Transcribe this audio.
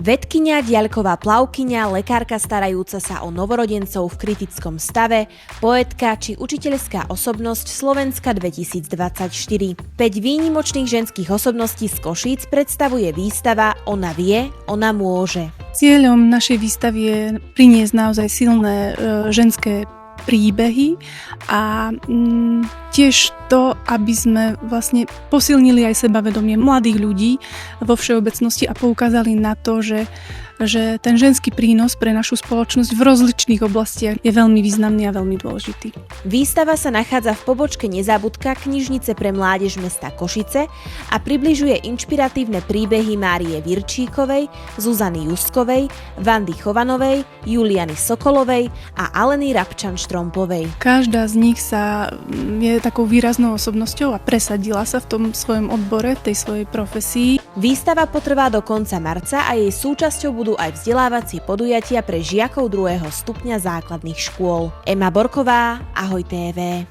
Vedkyňa, diaľková plavkyňa, lekárka starajúca sa o novorodencov v kritickom stave, poetka či učiteľská osobnosť Slovenska 2024. 5 výnimočných ženských osobností z Košíc predstavuje výstava Ona vie, ona môže. Cieľom našej výstavy je priniesť naozaj silné ženské príbehy a tiež to, aby sme vlastne posilnili aj sebavedomie mladých ľudí vo všeobecnosti a poukázali na to, že ten ženský prínos pre našu spoločnosť v rozličných oblastiach je veľmi významný a veľmi dôležitý. Výstava sa nachádza v pobočke Nezabudka knižnice pre mládež mesta Košice a približuje inšpiratívne príbehy Márie Virčíkovej, Zuzany Justkovej, Vandy Chovanovej, Juliany Sokolovej a Aleny Rabčan-Štrompovej. Každá z nich je takou výraznou osobnosťou a presadila sa v tom svojom odbore, tej svojej profesii. Výstava potrvá do konca marca a jej súčasťou budú aj vzdelávacie podujatia pre žiakov 2. stupňa základných škôl. Ema Borková, Ahoj TV.